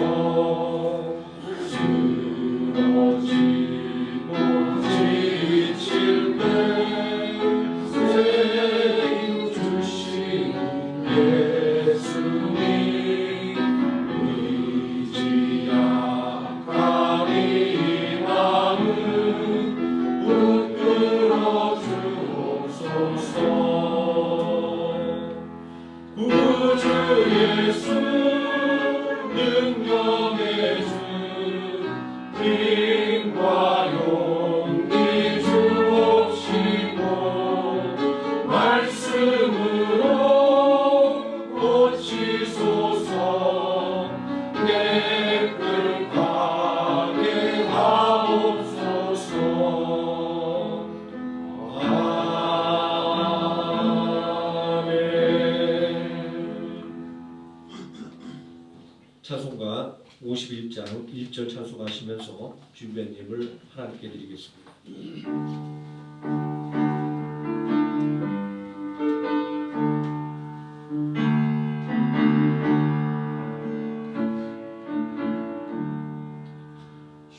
쓰러지고 지칠 때 세임 주신 예수님, 의지 약한 이 마음 붙들어 주옵소서. 구주 예수 능력의 주 힘과 용기 주옵시고 말씀으로 고치소서. 깨끗하게 하옵소서. 찬송가 51장 1절 찬송하시면서 준비한 예물 하나님께 드리겠습니다.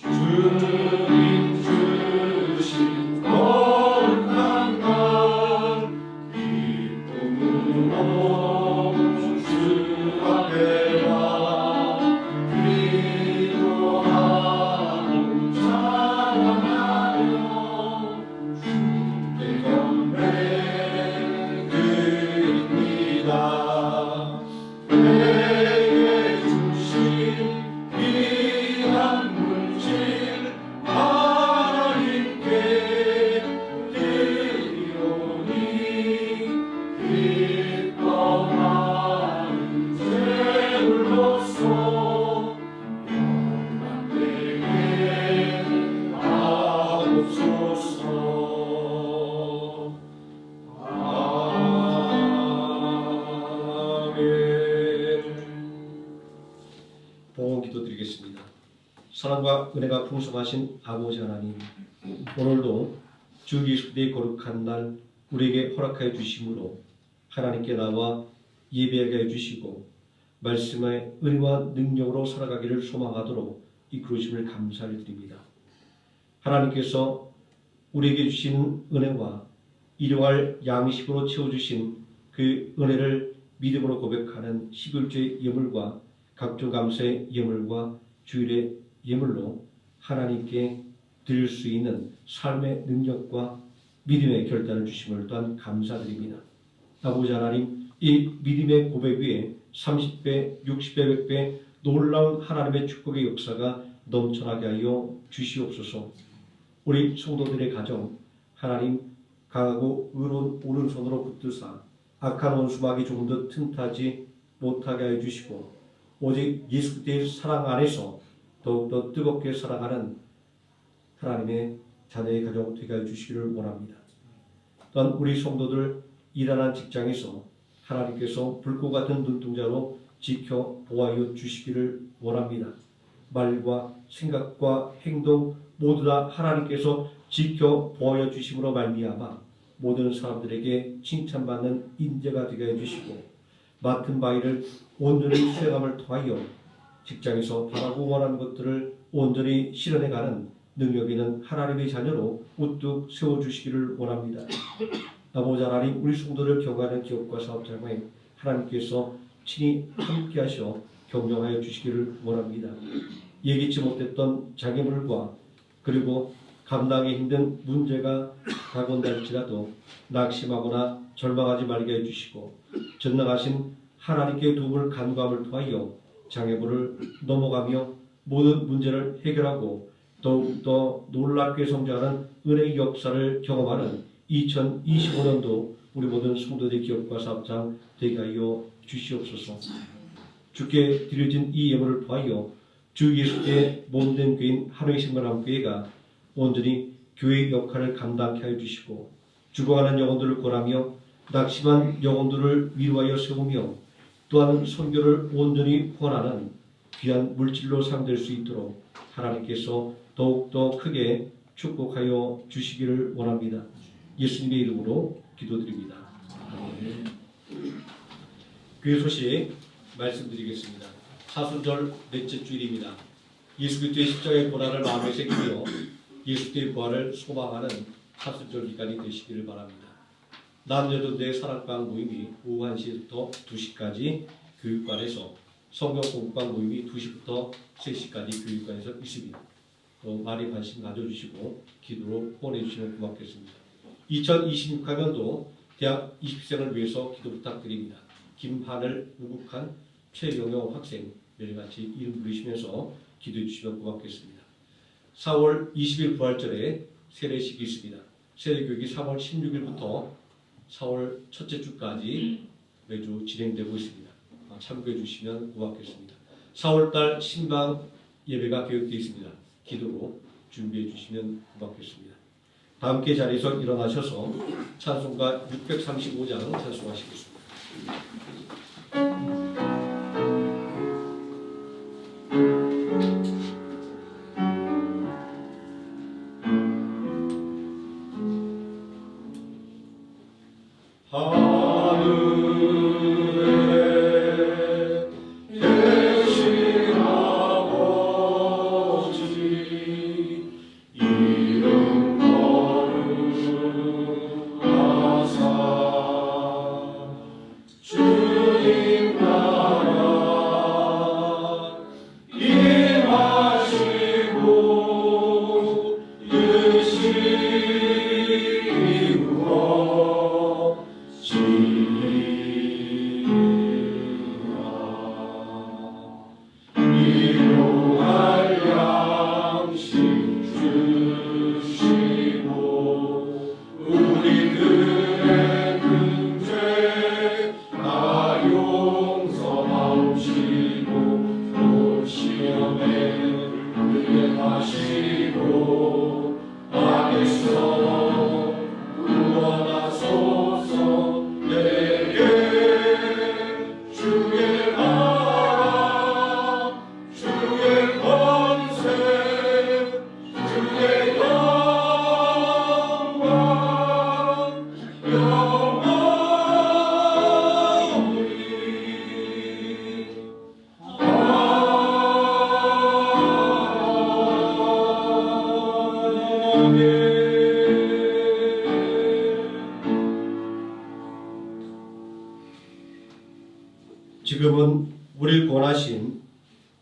주님 주신 거룩한 날 기쁨으로 주 앞에 와 기도하고 찬양하며 봉헌 기도드리겠습니다. 사랑과 은혜가 풍성하신 아버지 하나님, 오늘도 주 예수의 거룩한 날 우리에게 허락하여 주심으로 하나님께 나와 예배하게 해주시고 말씀의 은혜와 능력으로 살아가기를 소망하도록 이끌으심을 감사를 드립니다. 하나님께서 우리에게 주신 은혜와 일용할 양식으로 채워주신 그 은혜를 믿음으로 고백하는 11조의 예물과 각종 감사의 예물과 주일의 예물로 하나님께 드릴 수 있는 삶의 능력과 믿음의 결단을 주심을 또한 감사드립니다. 아버지 하나님, 이 믿음의 고백 위에 30배, 60배, 100배 놀라운 하나님의 축복의 역사가 넘쳐나게 하여 주시옵소서. 우리 성도들의 가정, 하나님 강하고 의로운 오른손으로 붙드사 악한 원수막이 조금 더 틈타지 못하게 하여 주시고 오직 예수 그리스도의 사랑 안에서 더욱더 뜨겁게 사랑하는 하나님의 자녀의 가정 되게 하여 주시기를 원합니다. 또한 우리 성도들 일하는 직장에서 하나님께서 불꽃 같은 눈동자로 지켜 보호하여 주시기를 원합니다. 말과 생각과 행동 모두 다 하나님께서 지켜 보호하여 주심으로 말미암아 모든 사람들에게 칭찬받는 인재가 되게 해주시고 맡은 바위를 온전히 수행함을 통하여 직장에서 바라고 원하는 것들을 온전히 실현해가는 능력 있는 하나님의 자녀로 우뚝 세워주시기를 원합니다. 아버지 하나님, 우리 성도를 경하는 기업과 사업장에 하나님께서 친히 함께하셔 경영하여 주시기를 원합니다. 예기치 못했던 장애물과 그리고 감당하기 힘든 문제가 다가온다할지라도 낙심하거나 절망하지 말게 해주시고 전능하신 하나님께 도움을 간구함을 통하여 장애물을 넘어가며 모든 문제를 해결하고 더욱더 놀랍게 성장하는 은혜의 역사를 경험하는 2025년도 우리 모든 성도들의 기업과 사업장 되게 하여 주시옵소서. 주께 드려진 이 예물을 통하여 주 예수의 몸된 교인 하루의 생명함교회가 온전히 교회의 역할을 감당케 하여 주시고 죽어가는 영혼들을 권하며 낙심한 영혼들을 위로하여 세우며 또한 선교를 온전히 후원하는 귀한 물질로 사용될 수 있도록 하나님께서 더욱더 크게 축복하여 주시기를 원합니다. 예수님의 이름으로 기도드립니다. 아멘. 교회 소식 말씀드리겠습니다. 사순절 넷째 주일입니다. 예수 그리스도의 십자가의 고난을 마음에 새기며 예수 그리스도의 부활을 소망하는 사순절 기간이 되시기를 바랍니다. 남녀동네 사랑방 모임이 오후 1시부터 2시까지 교육관에서 성경 공부방 모임이 2시부터 3시까지 교육관에서 있습니다. 또 많이 관심 가져주시고 기도로 후원해 주시면 고맙겠습니다. 2026학년도 대학 20생을 위해서 기도 부탁드립니다. 김하늘, 우국한, 최영영 학생 매일같이 이름 부르시면서 기도해 주시면 고맙겠습니다. 4월 20일 부활절에 세례식이 있습니다. 세례교육이 3월 16일부터 4월 첫째 주까지 매주 진행되고 있습니다. 참고해 주시면 고맙겠습니다. 4월달 신방 예배가 계획되어 있습니다. 기도로 준비해 주시면 고맙겠습니다. 다 함께 자리에서 일어나셔서 찬송가 635장 찬송하시겠습니다. 주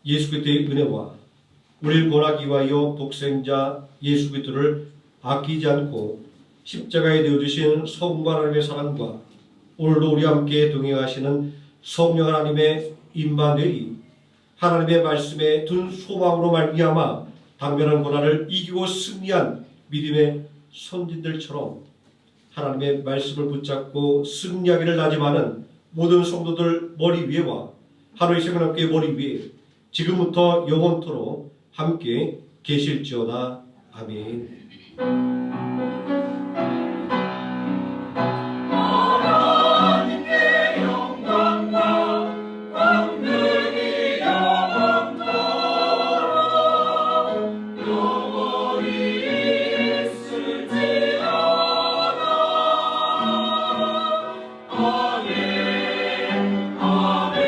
예수 그리스도의 은혜와 우리를 권하기 위하여 독생자 예수 그리스도를 아끼지 않고 십자가에 내어주신 성부 하나님의 사랑과 오늘도 우리와 함께 동행하시는 성령 하나님의 임마누엘이 하나님의 말씀에 둔 소망으로 말미암아 당면한 고난을 이기고 승리한 믿음의 선진들처럼 하나님의 말씀을 붙잡고 승리하기를 다짐하는 모든 성도들 머리 위에와 하루의 생을 함께 머리 위에 지금부터 영원토록 함께 계실지어다. 아멘. 하나님께 영광과 권능이 영원토록 영원히 있을지어다. 아멘. 아멘.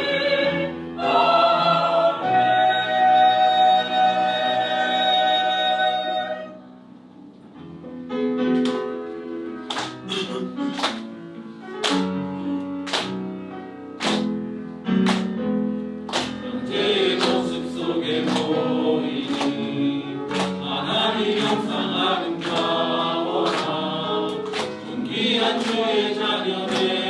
형제의 모습 속에 보이니 하나님 형상 아름다워라 존귀한 주의 자녀들